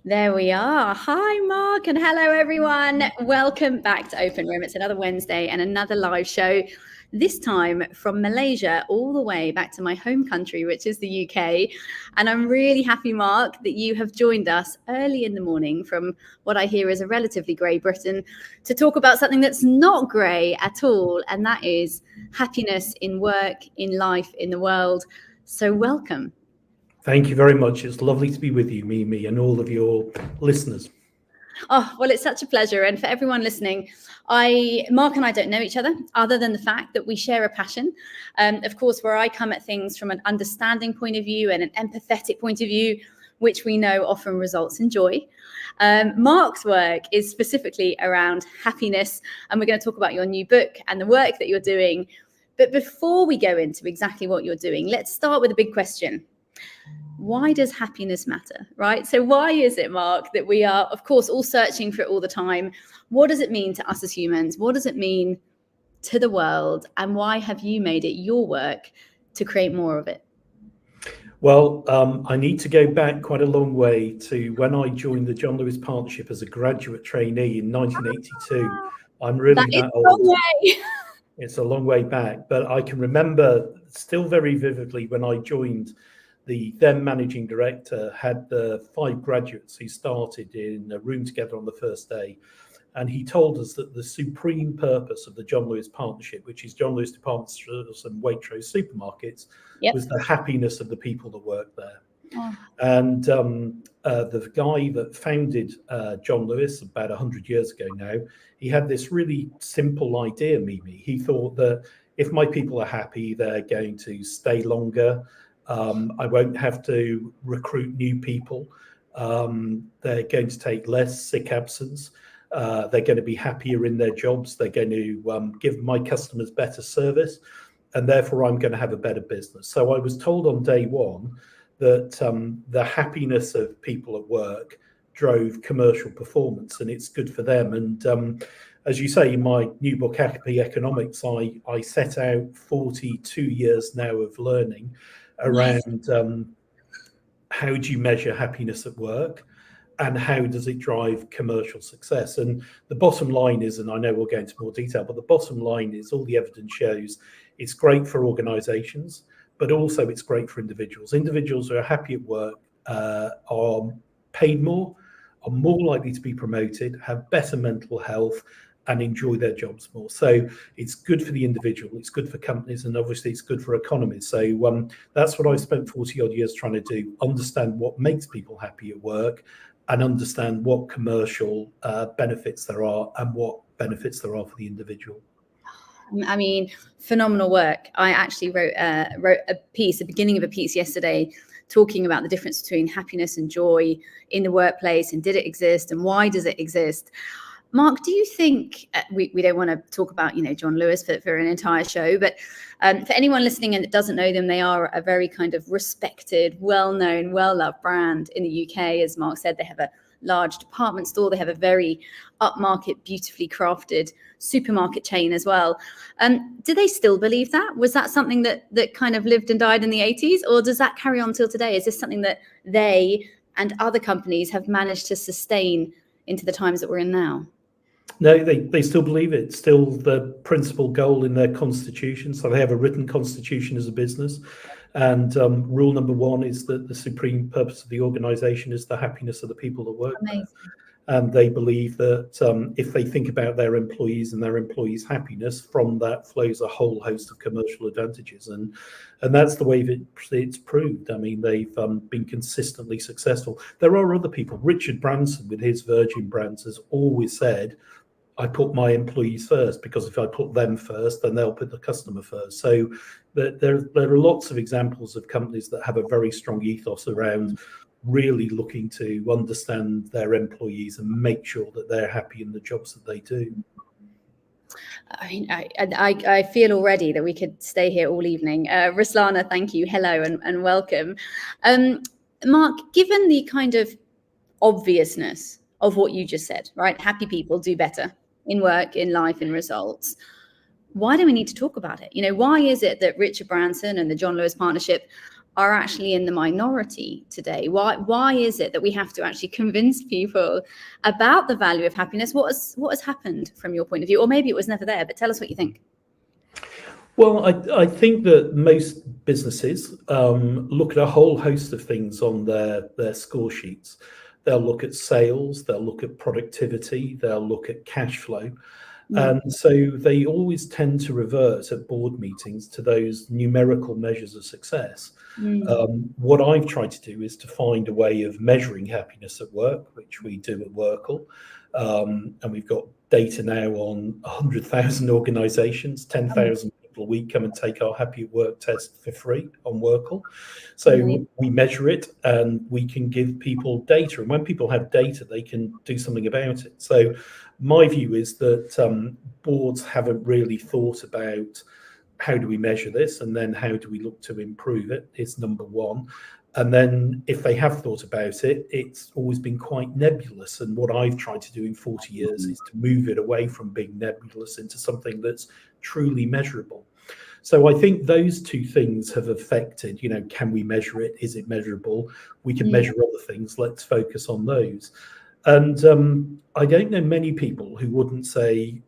There we are. Hi, Mark, and hello, everyone. Welcome back to Open Room. It's another Wednesday and another live show, this time from Malaysia all the way back to my home country, which is the UK. And I'm really happy, Mark, that you have joined us early in the morning from what I hear is a relatively grey Britain to talk about something that's not grey at all, and that is happiness in work, in life, in the world. So welcome. Thank you very much. It's lovely to be with you, Mimi, and all of your listeners. Oh, well, it's such a pleasure. And for everyone listening, Mark and I don't know each other than the fact that we share a passion. Of course, where I come at things from an understanding point of view and an empathetic point of view, which we know often results in joy. Mark's work is specifically around happiness. And we're going to talk about your new book and the work that you're doing. But before we go into exactly what you're doing, let's start with a big question. Why does happiness matter, right? So why is it, Mark, that we are, of course, all searching for it all the time? What does it mean to us as humans? What does it mean to the world? And why have you made it your work to create more of it? Well, I need to go back quite a long way to when I joined the John Lewis Partnership as a graduate trainee in 1982. I'm really that old. It's a long way back, but I can remember still very vividly when I joined. The then managing director had the 5 graduates who started in a room together on the first day. And he told us that the supreme purpose of the John Lewis Partnership, which is John Lewis department stores and Waitrose supermarkets, was the happiness of the people that work there. Oh. And the guy that founded John Lewis about 100 years ago now, he had this really simple idea, Mimi. He thought that if my people are happy, they're going to stay longer. I won't have to recruit new people. They're going to take less sick absence. They're going to be happier in their jobs. They're going to give my customers better service. And therefore, I'm going to have a better business. So I was told on day one that the happiness of people at work drove commercial performance, and it's good for them. And as you say, in my new book, Happy Economics, I set out 42 years now of learning around how do you measure happiness at work and how does it drive commercial success. And the bottom line is, and I know we'll go into more detail, but the bottom line is all the evidence shows it's great for organizations, but also it's great for individuals. Individuals who are happy at work are paid more, are more likely to be promoted, have better mental health, and enjoy their jobs more. So it's good for the individual, it's good for companies, and obviously it's good for economies. So that's what I've spent 40 odd years trying to do, understand what makes people happy at work and understand what commercial benefits there are and what benefits there are for the individual. I mean, phenomenal work. I actually wrote a piece, the beginning of a piece yesterday, talking about the difference between happiness and joy in the workplace, and did it exist and why does it exist? Mark, do you think, we don't want to talk about, John Lewis for an entire show, but for anyone listening and that doesn't know them, they are a very kind of respected, well-known, well-loved brand in the UK. As Mark said, they have a large department store. They have a very upmarket, beautifully crafted supermarket chain as well. Do they still believe that? Was that something that kind of lived and died in the 80s, or does that carry on till today? Is this something that they and other companies have managed to sustain into the times that we're in now? No, they still believe it. It's still the principal goal in their constitution. So they have a written constitution as a business. And rule number 1 is that the supreme purpose of the organization is the happiness of the people that work there. And they believe that if they think about their employees and their employees' happiness, from that flows a whole host of commercial advantages. And that's the way it's proved. I mean, they've been consistently successful. There are other people. Richard Branson, with his Virgin brands, has always said, I put my employees first, because if I put them first, then they'll put the customer first. So there are lots of examples of companies that have a very strong ethos around really looking to understand their employees and make sure that they're happy in the jobs that they do. I mean, I feel already that we could stay here all evening. Ruslana, thank you. Hello and welcome. Mark, given the kind of obviousness of what you just said, right? Happy people do better in work, in life, in results. Why do we need to talk about it? Why is it that Richard Branson and the John Lewis Partnership are actually in the minority today? Why is it that we have to actually convince people about the value of happiness? What has happened from your point of view? Or maybe it was never there, but tell us what you think. Well, I think that most businesses look at a whole host of things on their score sheets. They'll look at sales, they'll look at productivity, they'll look at cash flow. And so they always tend to revert at board meetings to those numerical measures of success. What I've tried to do is to find a way of measuring happiness at work, which we do at WorkL. And we've got data now on 100,000 organizations, 10,000 people a week come and take our Happy at Work test for free on WorkL. So we measure it and we can give people data. And when people have data, they can do something about it. So my view is that boards haven't really thought about how do we measure this and then how do we look to improve it is number one. And then if they have thought about it, it's always been quite nebulous. And what I've tried to do in 40 years is to move it away from being nebulous into something that's truly measurable. So I think those two things have affected, can we measure it? Is it measurable? We can measure other things. Let's focus on those. And I don't know many people who wouldn't say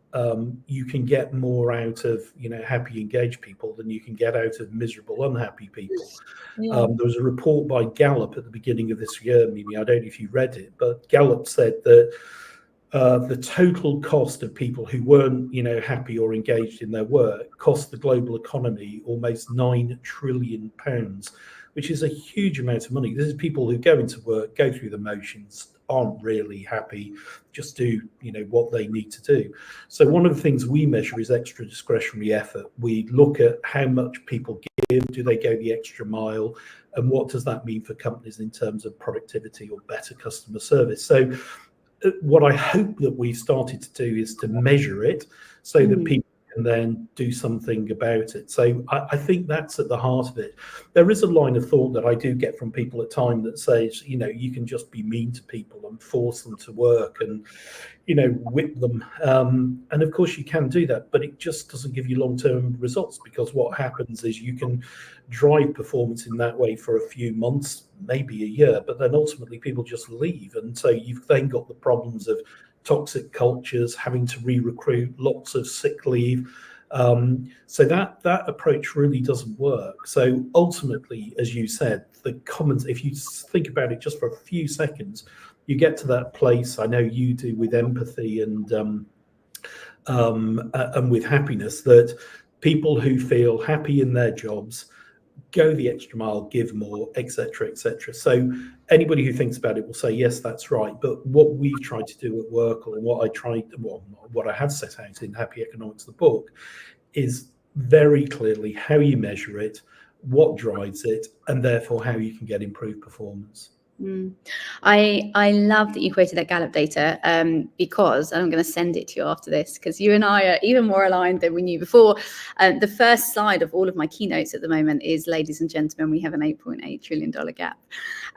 you can get more out of, happy, engaged people than you can get out of miserable, unhappy people. There was a report by Gallup at the beginning of this year, Mimi, I don't know if you read it, but Gallup said that the total cost of people who weren't, happy or engaged in their work cost the global economy almost £9 trillion, which is a huge amount of money. This is people who go into work, go through the motions, aren't really happy, just do what they need to do. So one of the things we measure is extra discretionary effort. We look at how much people give, do they go the extra mile, and what does that mean for companies in terms of productivity or better customer service. So what I hope that we've started to do is to measure it so that people can then do something about it. So I think that's at the heart of it. There is a line of thought that I do get from people at times that says, you can just be mean to people and force them to work and, whip them. And of course you can do that, but it just doesn't give you long-term results, because what happens is you can drive performance in that way for a few months, maybe a year, but then ultimately people just leave. And so you've then got the problems of toxic cultures, having to re-recruit, lots of sick leave. So that approach really doesn't work. So ultimately, as you said, the commons, if you think about it just for a few seconds, you get to that place, I know you do, with empathy and with happiness, that people who feel happy in their jobs go the extra mile, give more, etc., etc. So anybody who thinks about it will say, yes, that's right. But what we've tried to do at WorkL, and what I have set out in Happy Economics, the book, is very clearly how you measure it, what drives it, and therefore how you can get improved performance. I love that you quoted that Gallup data, because, and I'm going to send it to you after this, because you and I are even more aligned than we knew before. The first slide of all of my keynotes at the moment is, ladies and gentlemen, we have an $8.8 trillion gap,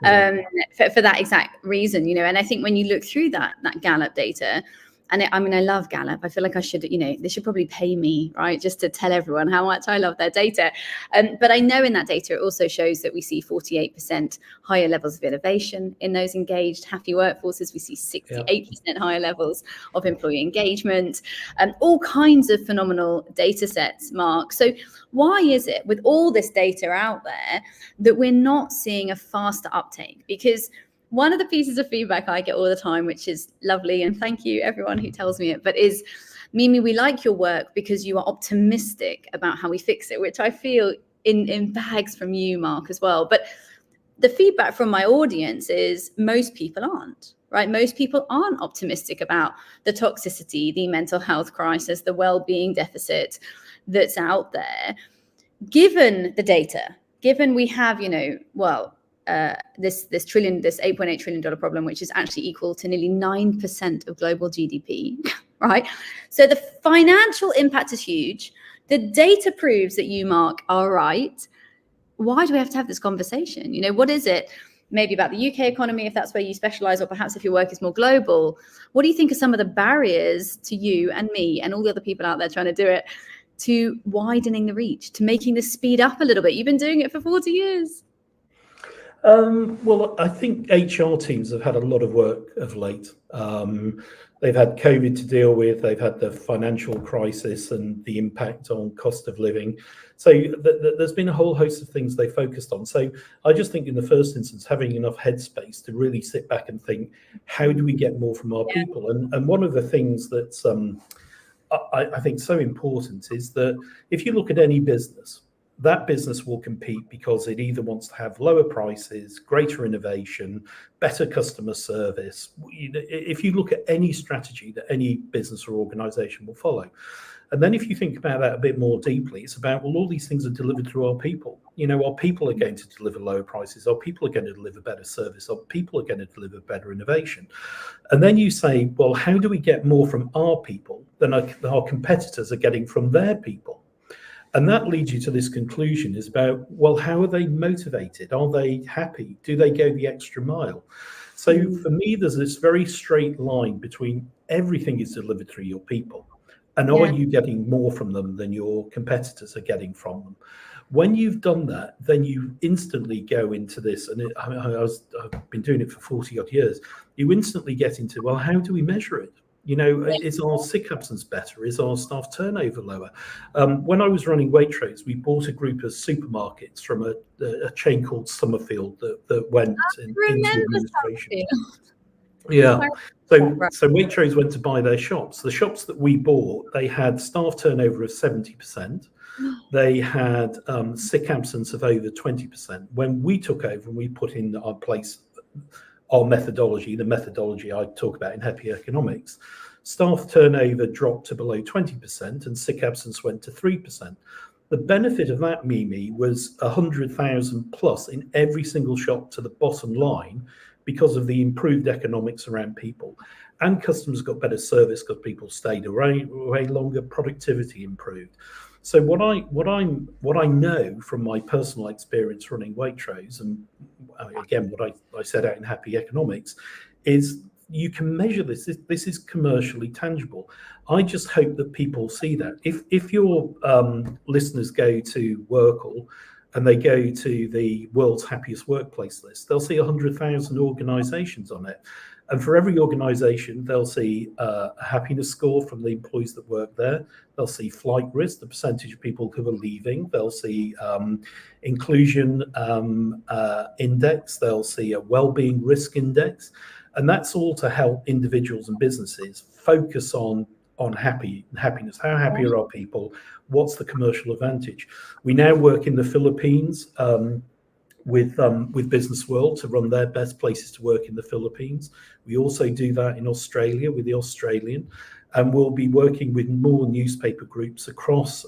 for that exact reason, and I think when you look through that Gallup data, and I love Gallup. I feel like I should, they should probably pay me, right, just to tell everyone how much I love their data. But I know in that data, it also shows that we see 48% higher levels of innovation in those engaged, happy workforces. We see 68% higher levels of employee engagement, all kinds of phenomenal data sets, Mark. So why is it, with all this data out there, that we're not seeing a faster uptake? Because one of the pieces of feedback I get all the time, which is lovely, and thank you everyone who tells me it, but is, Mimi, we like your work because you are optimistic about how we fix it, which I feel in bags from you, Mark, as well. But the feedback from my audience is most people aren't, right? Most people aren't optimistic about the toxicity, the mental health crisis, the well-being deficit that's out there. Given the data, given we have, this $8.8 trillion problem, which is actually equal to nearly 9% of global GDP, right? So the financial impact is huge. The data proves that you, Mark, are right. Why do we have to have this conversation? What is it? Maybe about the UK economy, if that's where you specialize, or perhaps if your work is more global. What do you think are some of the barriers to you and me and all the other people out there trying to do it, to widening the reach, to making this speed up a little bit? You've been doing it for 40 years. Well, I think HR teams have had a lot of work of late. They've had COVID to deal with. They've had the financial crisis and the impact on cost of living. So there's been a whole host of things they focused on. So I just think in the first instance, having enough headspace to really sit back and think, how do we get more from our people? And one of the things that's I think so important is that if you look at any business, that business will compete because it either wants to have lower prices, greater innovation, better customer service. If you look at any strategy that any business or organization will follow. And then if you think about that a bit more deeply, it's about, well, all these things are delivered through our people. Our people are going to deliver lower prices. Our people are going to deliver better service. Our people are going to deliver better innovation. And then you say, well, how do we get more from our people than our competitors are getting from their people? And that leads you to this conclusion is about, well, how are they motivated? Are they happy? Do they go the extra mile? So for me, there's this very straight line between everything is delivered through your people. And are you getting more from them than your competitors are getting from them? When you've done that, then you instantly go into this, and I've been doing it for 40 odd years. You instantly get into, well, how do we measure it? Is our sick absence better? Is our staff turnover lower? When I was running Waitrose, we bought a group of supermarkets from a chain called Summerfield that went into administration. Yeah. So Waitrose went to buy their shops. The shops that we bought, they had staff turnover of 70%. They had sick absence of over 20%. When we took over and we put in our methodology, the methodology I talk about in Happy Economics, staff turnover dropped to below 20% and sick absence went to 3%. The benefit of that, Mimi, was 100,000 plus in every single shop to the bottom line because of the improved economics around people. And customers got better service because people stayed away longer, productivity improved. So what I know from my personal experience running Waitrose, and again, what I set out in Happy Economics, is you can measure this. This is commercially tangible. I just hope that people see that. If your listeners go to WorkL and they go to the world's happiest workplace list, they'll see 100,000 organizations on it. And for every organization, they'll see a happiness score from the employees that work there. They'll see flight risk, the percentage of people who are leaving. They'll see inclusion index. They'll see a well-being risk index. And that's all to help individuals and businesses focus on happiness. How happy are our people? What's the commercial advantage? We now work in the Philippines with Business World to run their best places to work in the Philippines. We also do that in Australia with the Australian, and we'll be working with more newspaper groups across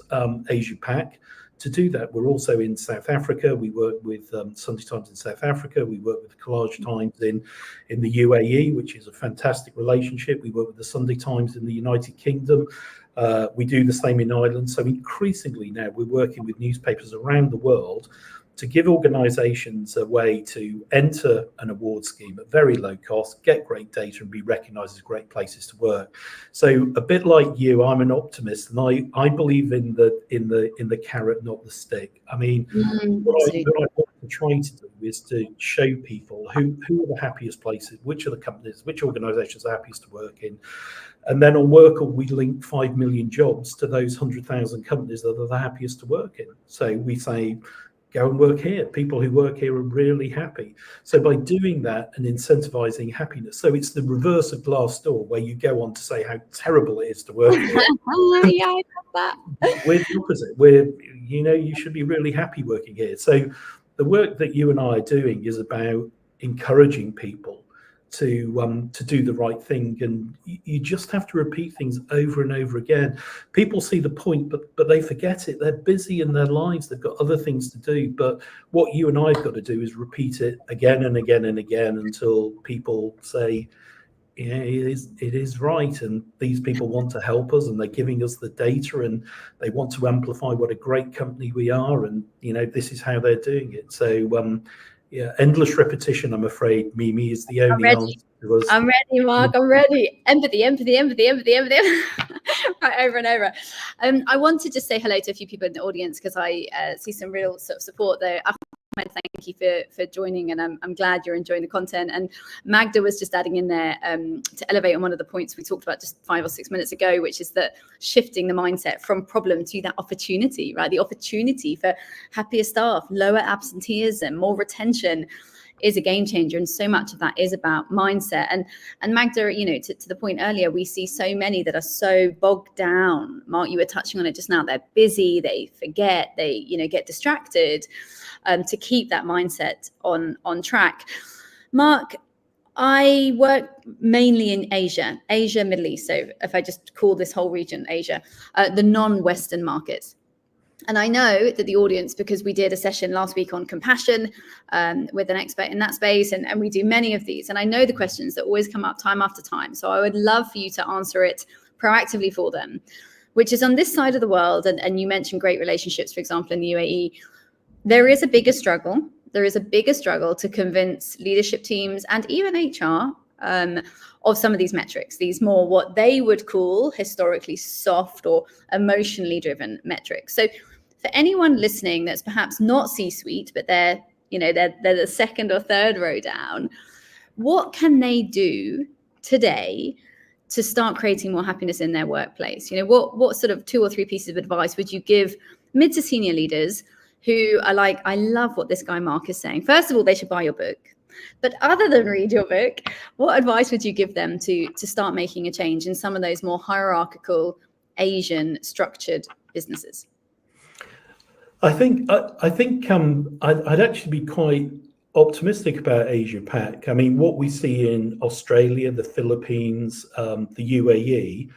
Asia Pac to do that. We're also in South Africa. We work with Sunday Times in South Africa. We work with the Collage Times in the UAE, which is a fantastic relationship. We work with the Sunday Times in the United Kingdom. We do the same in Ireland. So increasingly now we're working with newspapers around the world to give organizations a way to enter an award scheme at very low cost, get great data, and be recognized as great places to work. So a bit like you, I'm an optimist, and I believe in the carrot, not the stick. I mean, what I want to try to do is to show people who are the happiest places, which are the companies, which organizations are happiest to work in. And then on WorkL, we link 5 million jobs to those 100,000 companies that are the happiest to work in. So we say, go and work here. People who work here are really happy. So by doing that and incentivizing happiness, so it's the reverse of Glassdoor, where you go on to say how terrible it is to work here. Yeah, I love that. We're the opposite. You should be really happy working here. So the work that you and I are doing is about encouraging people to do the right thing, and you just have to repeat things over and over again. People see the point, but they forget it. They're busy in their lives. They've got other things to do. But what you and I have got to do is repeat it again and again and again until people say, yeah, it is right, and these people want to help us, and they're giving us the data, and they want to amplify what a great company we are, and this is how they're doing it. So yeah, endless repetition, I'm afraid, Mimi, is the only answer to us. I'm ready, Mark. I'm ready. Empathy. Right, over and over. I wanted to say hello to a few people in the audience because I see some real sort of support there. Thank you for joining, and I'm glad you're enjoying the content. And Magda was just adding in there to elevate on one of the points we talked about just 5 or 6 minutes ago, which is that shifting the mindset from problem to that opportunity, right? The opportunity for happier staff, lower absenteeism, more retention is a game changer, and so much of that is about mindset. And Magda, you know, to the point earlier, we see so many that are so bogged down. Mark, you were touching on it just now. They're busy, they forget, they, you know, get distracted. To keep that mindset on track. Mark, I work mainly in Asia, Middle East. So if I just call this whole region Asia, the non-Western markets. And I know that the audience, because we did a session last week on compassion with an expert in that space, and we do many of these, and I know the questions that always come up time after time. So I would love for you to answer it proactively for them, which is on this side of the world. And you mentioned great relationships, for example, in the UAE. There is a bigger struggle. There is a bigger struggle to convince leadership teams and even HR of some of these metrics, these more what they would call historically soft or emotionally driven metrics. So for anyone listening that's perhaps not C-suite, but they're the second or third row down, what can they do today to start creating more happiness in their workplace? You know, what sort of 2 or 3 pieces of advice would you give mid to senior leaders who are like, I love what this guy Mark is saying. First of all, they should buy your book. But other than read your book, what advice would you give them to start making a change in some of those more hierarchical, Asian structured businesses? I think I'd actually be quite optimistic about Asia Pac. I mean, what we see in Australia, the Philippines, the UAE,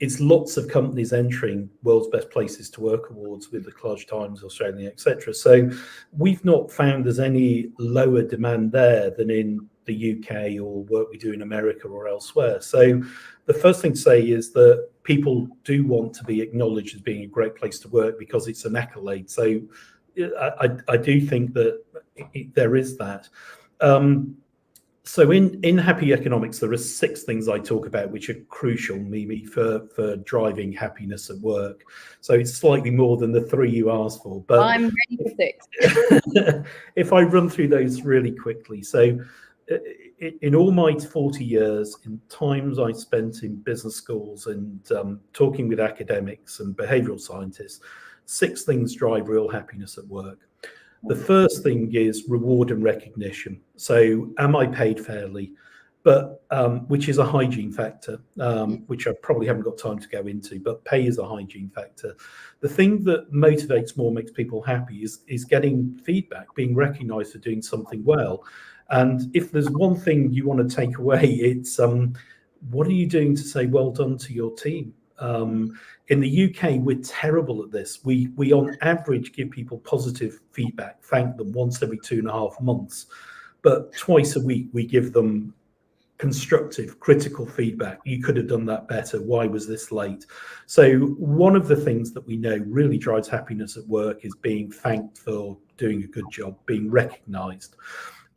it's lots of companies entering World's Best Places to Work awards with the Clarge Times, Australia, etc. So we've not found there's any lower demand there than in the UK or work we do in America or elsewhere. So the first thing to say is that people do want to be acknowledged as being a great place to work because it's an accolade. So I do think that there is that. So in Happy Economics, there are 6 things I talk about which are crucial, Mimi, for driving happiness at work. So it's slightly more than the 3 you asked for. But I'm ready for 6. If I run through those really quickly. So in all my 40 years, in times I spent in business schools and talking with academics and behavioral scientists, 6 things drive real happiness at work. The first thing is reward and recognition. So am I paid fairly? But which is a hygiene factor, which I probably haven't got time to go into, but pay is a hygiene factor. The thing that motivates more, makes people happy is getting feedback, being recognized for doing something well. And if there's one thing you want to take away, it's what are you doing to say well done to your team? In the UK, we're terrible at this. We on average give people positive feedback, thank them once every 2.5 months, but twice a week we give them constructive, critical feedback. You could have done that better. Why was this late? So one of the things that we know really drives happiness at work is being thanked for doing a good job, being recognized.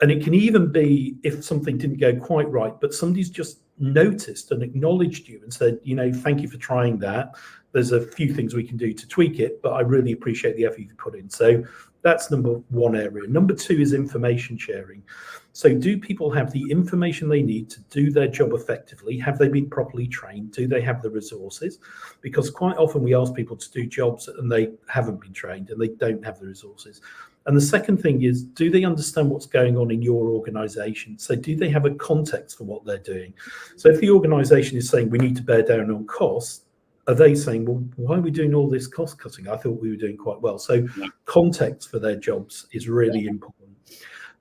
And it can even be if something didn't go quite right, but somebody's just noticed and acknowledged you and said, you know, thank you for trying that. There's a few things we can do to tweak it, but I really appreciate the effort you put in. So that's number one area. Number 2 is information sharing. So do people have the information they need to do their job effectively? Have they been properly trained? Do they have the resources? Because quite often we ask people to do jobs and they haven't been trained and they don't have the resources. And the second thing is, do they understand what's going on in your organization? So do they have a context for what they're doing? So if the organization is saying we need to bear down on costs, are they saying, well, why are we doing all this cost cutting? I thought we were doing quite well. So context for their jobs is really important.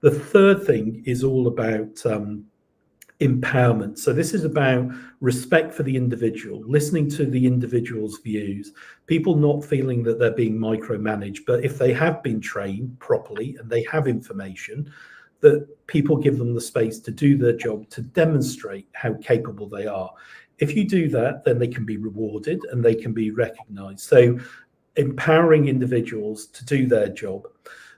The third thing is all about empowerment. So this is about respect for the individual, listening to the individual's views, people not feeling that they're being micromanaged, but if they have been trained properly and they have information, that people give them the space to do their job, to demonstrate how capable they are. If you do that, then they can be rewarded and they can be recognized. So empowering individuals to do their job.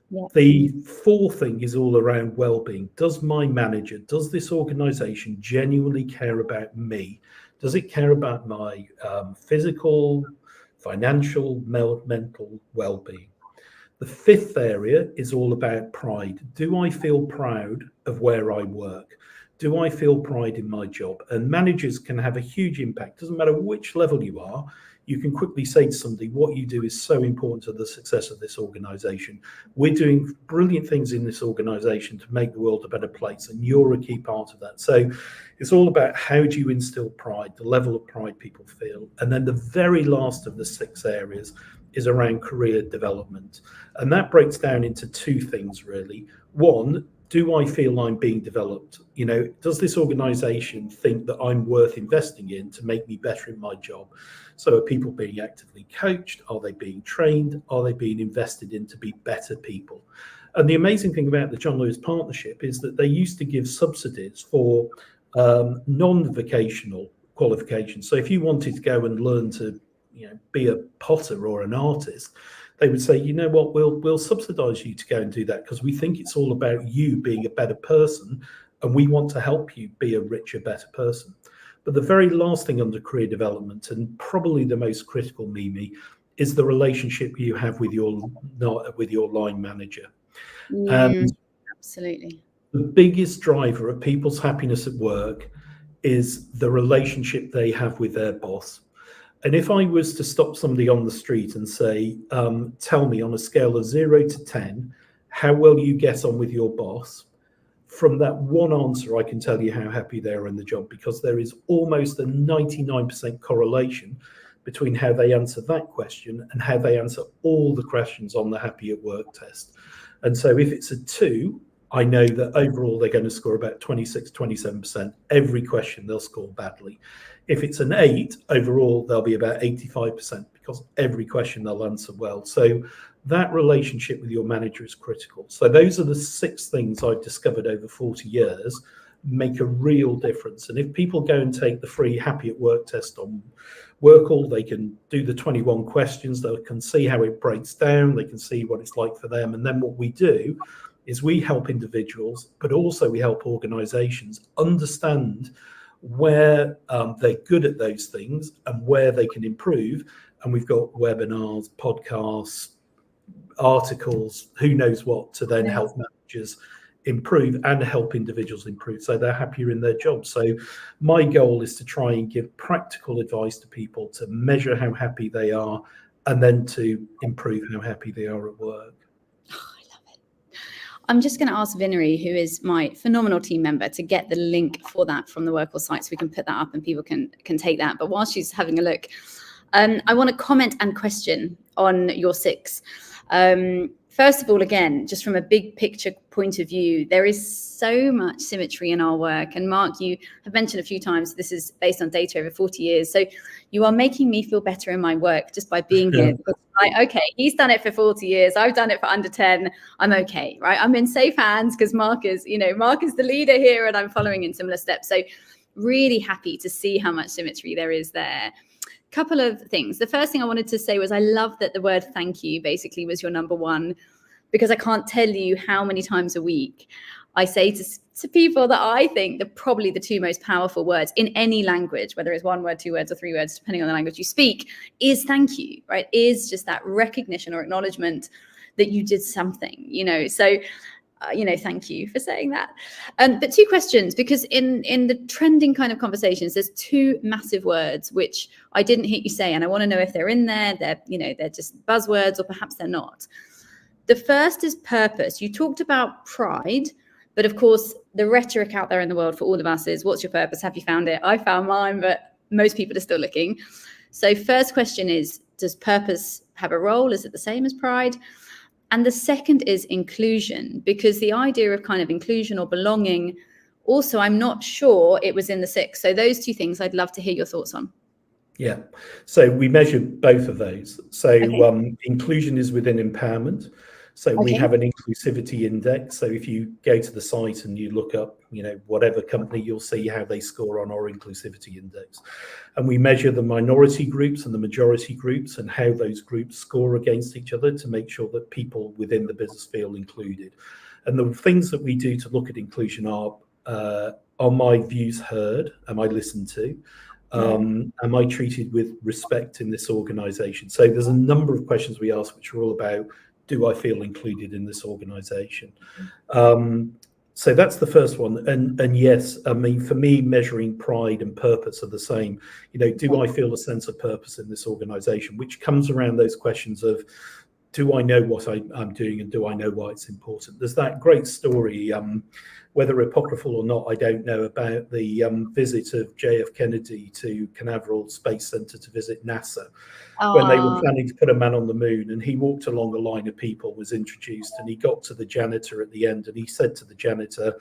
Yeah. The fourth thing is all around well-being. Does my manager, does this organization genuinely care about me? Does it care about my physical, financial, mental well-being? The fifth area is all about pride. Do I feel proud of where I work? Do I feel pride in my job? And managers can have a huge impact. Doesn't matter which level you are, you can quickly say to somebody, what you do is so important to the success of this organization. We're doing brilliant things in this organization to make the world a better place, and you're a key part of that. So it's all about how do you instill pride, the level of pride people feel. And then the very last of the 6 areas is around career development. And that breaks down into 2 things, really. One, do I feel I'm being developed? Does this organization think that I'm worth investing in to make me better in my job? So are people being actively coached? Are they being trained? Are they being invested in to be better people? And the amazing thing about the John Lewis Partnership is that they used to give subsidies for non-vocational qualifications. So if you wanted to go and learn to be a potter or an artist, they would say, you know what, we'll subsidize you to go and do that because we think it's all about you being a better person and we want to help you be a richer, better person. But the very last thing under career development, and probably the most critical, Mimi, is the relationship you have with your line manager. Absolutely. The biggest driver of people's happiness at work is the relationship they have with their boss. And if I was to stop somebody on the street and say, tell me on a scale of 0 to 10, how well you get on with your boss, from that one answer, I can tell you how happy they are in the job, because there is almost a 99% correlation between how they answer that question and how they answer all the questions on the Happy at Work test. And so if it's a 2, I know that overall they're going to score about 26, 27%. Every question they'll score badly. If it's an 8, overall they'll be about 85% because every question they'll answer well. So that relationship with your manager is critical. So those are the 6 things I've discovered over 40 years make a real difference. And if people go and take the free Happy at Work test on WorkL, they can do the 21 questions. They can see how it breaks down. They can see what it's like for them. And then what we do is we help individuals, but also we help organizations understand where they're good at those things and where they can improve. And we've got webinars, podcasts, articles, who knows what, to then help managers improve and help individuals improve so they're happier in their jobs. So my goal is to try and give practical advice to people to measure how happy they are and then to improve how happy they are at work. I'm just going to ask Vinery, who is my phenomenal team member, to get the link for that from the WorkL site so we can put that up and people can take that. But while she's having a look, I want to comment and question on your 6. First of all, again, just from a big picture point of view, there is so much symmetry in our work. And Mark, you have mentioned a few times, this is based on data over 40 years. So you are making me feel better in my work just by being here. Like, okay, he's done it for 40 years. I've done it for under 10. I'm okay, right? I'm in safe hands because Mark is the leader here and I'm following in similar steps. So really happy to see how much symmetry there is there. Couple of things. The first thing I wanted to say was I love that the word thank you basically was your number 1, because I can't tell you how many times a week I say to people that I think that probably the 2 most powerful words in any language, whether it's 1 word, 2 words, or 3 words, depending on the language you speak, is thank you, right? Is just that recognition or acknowledgement that you did something, So, thank you for saying that. But 2 questions, because in the trending kind of conversations, there's 2 massive words which I didn't hear you say, and I want to know if they're in there. They're just buzzwords, or perhaps they're not. The first is purpose. You talked about pride, but of course, the rhetoric out there in the world for all of us is, what's your purpose? Have you found it? I found mine, but most people are still looking. So first question is, does purpose have a role? Is it the same as pride? And the second is inclusion, because the idea of kind of inclusion or belonging, also, I'm not sure it was in the 6. So those 2 things I'd love to hear your thoughts on. Yeah, so we measure both of those. So inclusion is within empowerment. So we have an inclusivity index. So if you go to the site and you look up, whatever company, you'll see how they score on our inclusivity index. And we measure the minority groups and the majority groups and how those groups score against each other to make sure that people within the business feel included. And the things that we do to look at inclusion are my views heard? Am I listened to? Am I treated with respect in this organization? So there's a number of questions we ask which are all about do I feel included in this organization? So that's the first one. And yes, I mean, for me, measuring pride and purpose are the same. Do I feel a sense of purpose in this organization, which comes around those questions of, do I know what I'm doing, and do I know why it's important? There's that great story, whether apocryphal or not, I don't know, about the visit of JF Kennedy to Canaveral Space Center to visit NASA when they were planning to put a man on the moon. And he walked along a line of people, was introduced, and he got to the janitor at the end, and he said to the janitor,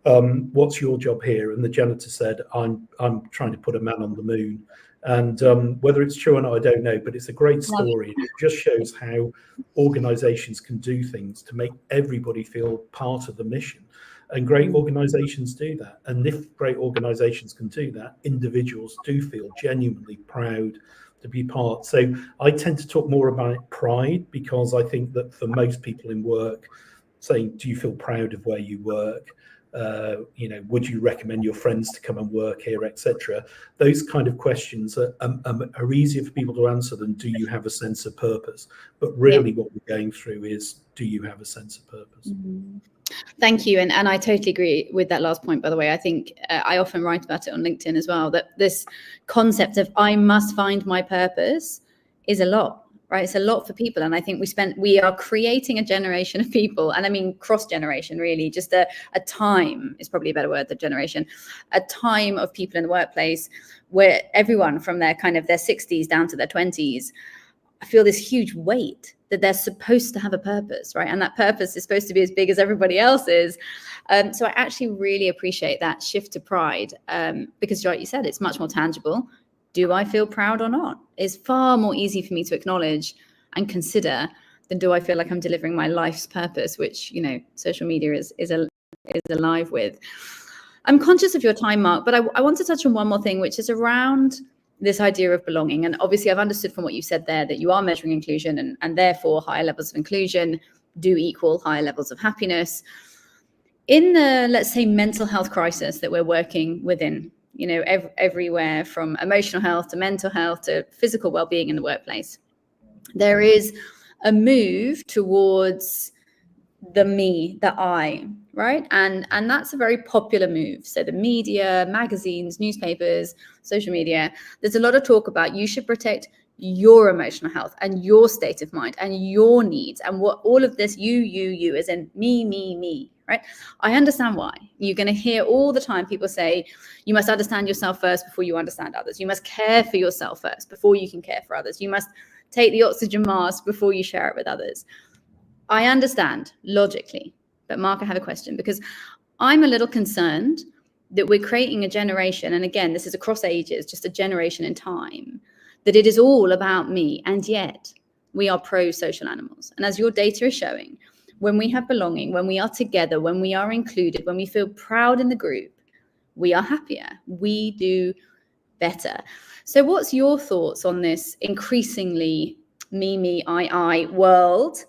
what's your job here? And the janitor said, I'm trying to put a man on the moon. And whether it's true or not, I don't know, but it's a great story. It just shows how organizations can do things to make everybody feel part of the mission. And great organizations do that. And if great organizations can do that, individuals do feel genuinely proud to be part. So I tend to talk more about pride, because I think that for most people in work, saying, do you feel proud of where you work? Would you recommend your friends to come and work here, etc.? Those kind of questions are easier for people to answer than do you have a sense of purpose? But really what we're going through is, do you have a sense of purpose? Mm-hmm. Thank you. And I totally agree with that last point, by the way. I think I often write about it on LinkedIn as well, that this concept of I must find my purpose is a lot, right? It's a lot for people. And I think we are creating a generation of people, and I mean cross-generation really, just a time is probably a better word than generation, a time of people in the workplace where everyone from their 60s down to their 20s feel this huge weight that they're supposed to have a purpose, right? And that purpose is supposed to be as big as everybody else's. So I actually really appreciate that shift to pride, because like you said, it's much more tangible. Do I feel proud or not? It's far more easy for me to acknowledge and consider than do I feel like I'm delivering my life's purpose, which, social media is alive with. I'm conscious of your time, Mark, but I want to touch on one more thing, which is around this idea of belonging. And obviously I've understood from what you said there that you are measuring inclusion, and therefore higher levels of inclusion do equal higher levels of happiness. In the, let's say, mental health crisis that we're working within, everywhere from emotional health to mental health to physical well-being in the workplace, there is a move towards the me, the I, right? And that's a very popular move. So the media, magazines, newspapers, social media, there's a lot of talk about you should protect your emotional health and your state of mind and your needs, and what all of this you as in me, right? I understand why. You're going to hear all the time people say you must understand yourself first before you understand others. You must care for yourself first before you can care for others. You must take the oxygen mask before you share it with others. I understand logically, but Mark, I have a question, because I'm a little concerned that we're creating a generation, and again, this is across ages, just a generation in time, that it is all about me, and yet we are pro-social animals. And as your data is showing, when we have belonging, when we are together, when we are included, when we feel proud in the group, we are happier, we do better. So what's your thoughts on this increasingly me, I world?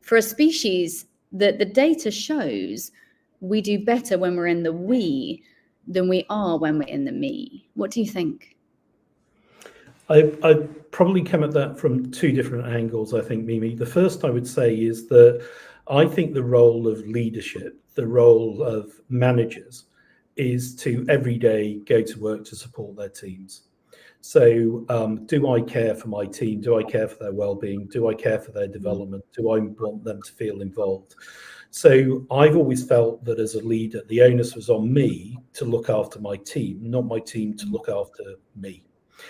For a species that the data shows we do better when we're in the we than we are when we're in the me. What do you think? I probably come at that from two different angles, I think, Mimi. The first I would say is that I think the role of leadership, the role of managers, is to every day go to work to support their teams. So do I care for my team? Do I care for their well-being? Do I care for their development? Do I want them to feel involved? So I've always felt that as a leader, the onus was on me to look after my team, not my team to look after me.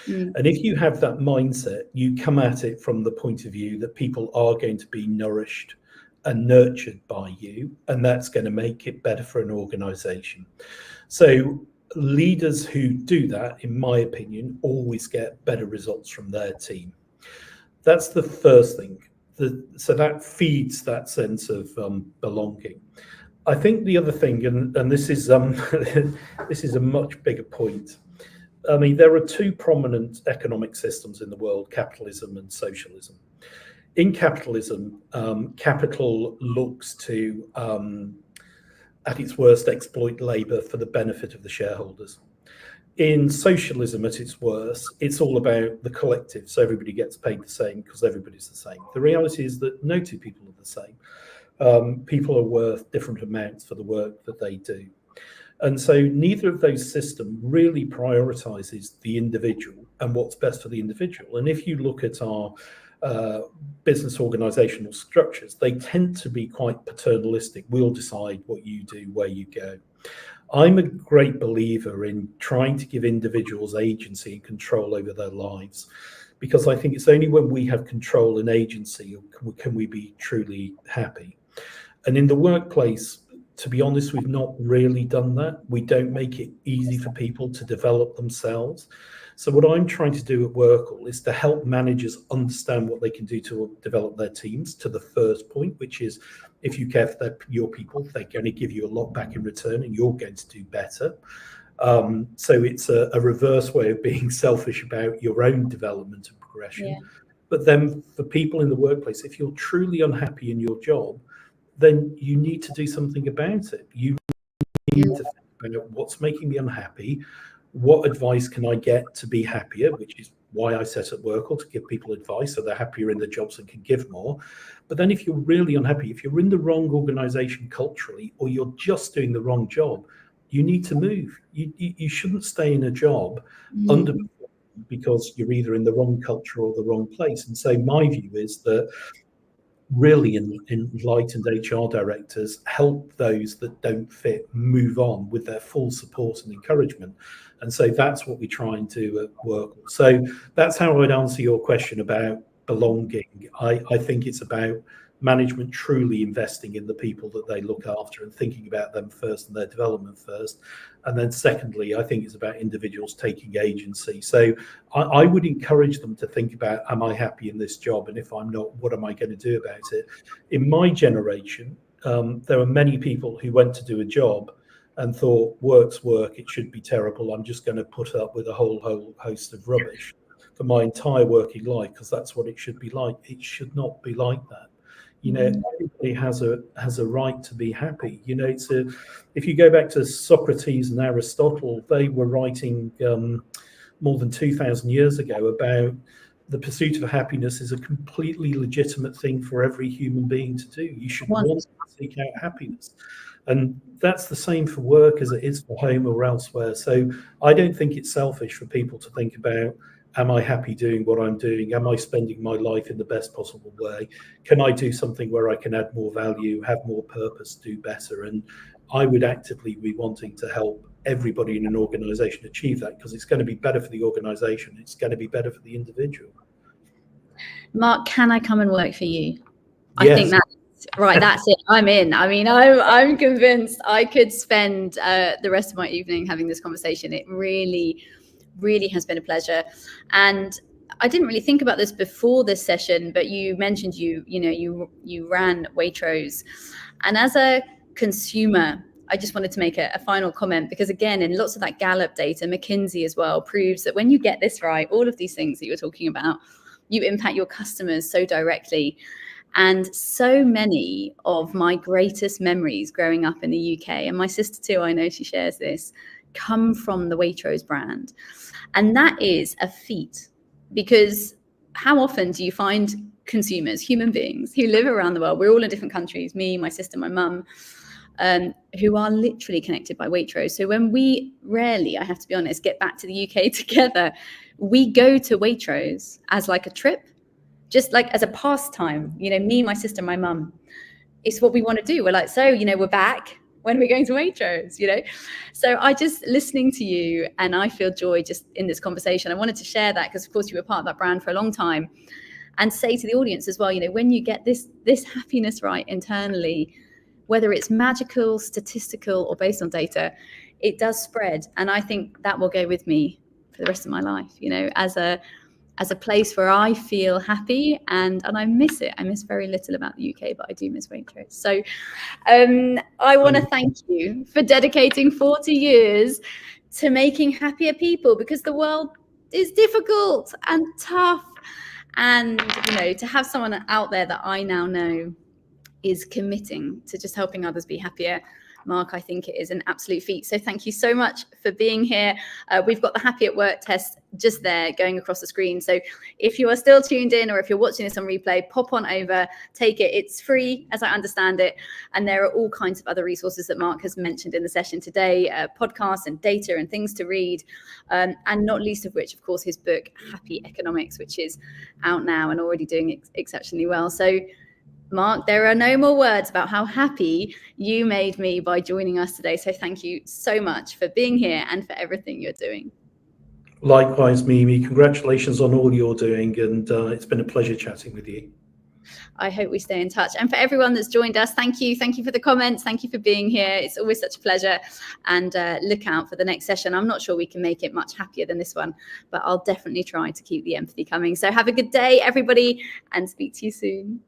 And if you have that mindset, you come at it from the point of view that people are going to be nourished and nurtured by you, and that's going to make it better for an organization. So leaders who do that, in my opinion, always get better results from their team. That's the first thing. So that feeds that sense of belonging. I think the other thing, and this is this is a much bigger point. I mean, there are two prominent economic systems in the world: capitalism and socialism. In capitalism, capital looks to, at its worst, exploit labor for the benefit of the shareholders. In socialism at its worst, it's all about the collective, so everybody gets paid the same because everybody's the same. The reality is that no two people are the same. People are worth different amounts for the work that they do. And so neither of those systems really prioritizes the individual and what's best for the individual. And if you look at our business organizational structures, they tend to be quite paternalistic. We'll decide what you do, where you go. I'm a great believer in trying to give individuals agency and control over their lives, because I think it's only when we have control and agency can we be truly happy. And in the workplace, to be honest, we've not really done that. We don't make it easy for people to develop themselves. So what I'm trying to do at WorkL is to help managers understand what they can do to develop their teams, to the first point, which is if you care for your people, they're going to give you a lot back in return and you're going to do better. So it's a reverse way of being selfish about your own development and progression. Yeah. But then for people in the workplace, if you're truly unhappy in your job, then you need to do something about it. You need to think about what's making me unhappy. What advice can I get to be happier, which is why I set up WorkL, to give people advice so they're happier in the jobs and can give more. But then if you're really unhappy, if you're in the wrong organization culturally, or you're just doing the wrong job, you need to move. You shouldn't stay in a job underperforming because you're either in the wrong culture or the wrong place. And so my view is that really enlightened HR directors help those that don't fit move on with their full support and encouragement. And so that's what we try and do at WorkL. So that's how I'd answer your question about belonging. I think it's about management truly investing in the people that they look after and thinking about them first and their development first. And then secondly, I think it's about individuals taking agency. So I would encourage them to think about, am I happy in this job? And if I'm not, what am I going to do about it? In my generation, there were many people who went to do a job and thought, work's work, it should be terrible. I'm just going to put up with a whole host of rubbish for my entire working life because that's what it should be like. It should not be like that. You know, everybody has a right to be happy. You know, if you go back to Socrates and Aristotle, they were writing more than 2,000 years ago about the pursuit of happiness is a completely legitimate thing for every human being to do. You should want to seek out happiness. And that's the same for work as it is for home or elsewhere. So I don't think it's selfish for people to think about, am I happy doing what I'm doing? Am I spending my life in the best possible way? Can I do something where I can add more value, have more purpose, do better? And I would actively be wanting to help everybody in an organization achieve that, because it's going to be better for the organization. It's going to be better for the individual. Mark, can I come and work for you? Yes. I think that's right. That's it. I'm in. I mean, I'm convinced I could spend the rest of my evening having this conversation. It really has been a pleasure. And I didn't really think about this before this session, but you mentioned you ran Waitrose. And as a consumer, I just wanted to make a final comment, because again, in lots of that Gallup data, McKinsey as well, proves that when you get this right, all of these things that you're talking about, you impact your customers so directly. And so many of my greatest memories growing up in the UK, and my sister too, I know she shares this, come from the Waitrose brand. And that is a feat, because how often do you find consumers, human beings who live around the world, we're all in different countries, me, my sister, my mum, who are literally connected by Waitrose. So when we rarely, I have to be honest, get back to the UK together, we go to Waitrose as like a trip, just like as a pastime, me, my sister, my mum. It's what we want to do. We're like, so, we're back. When are we going to Waitrose, So I just listening to you, and I feel joy just in this conversation. I wanted to share that because, of course, you were part of that brand for a long time, and say to the audience as well, when you get this happiness right internally, whether it's magical, statistical, or based on data, it does spread. And I think that will go with me for the rest of my life, as a place where I feel happy, and I miss it. I miss very little about the UK, but I do miss Waitrose. So I want to thank you for dedicating 40 years to making happier people, because the world is difficult and tough. And, to have someone out there that I now know is committing to just helping others be happier Mark, I think it is an absolute feat. So thank you so much for being here. We've got the Happy at Work test just there going across the screen. So if you are still tuned in, or if you're watching this on replay, pop on over, take it. It's free, as I understand it. And there are all kinds of other resources that Mark has mentioned in the session today, podcasts and data and things to read. And not least of which, of course, his book, Happy Economics, which is out now and already doing exceptionally well. So Mark, there are no more words about how happy you made me by joining us today. So thank you so much for being here and for everything you're doing. Likewise, Mimi. Congratulations on all you're doing. And it's been a pleasure chatting with you. I hope we stay in touch. And for everyone that's joined us, thank you. Thank you for the comments. Thank you for being here. It's always such a pleasure. And look out for the next session. I'm not sure we can make it much happier than this one, but I'll definitely try to keep the empathy coming. So have a good day, everybody, and speak to you soon.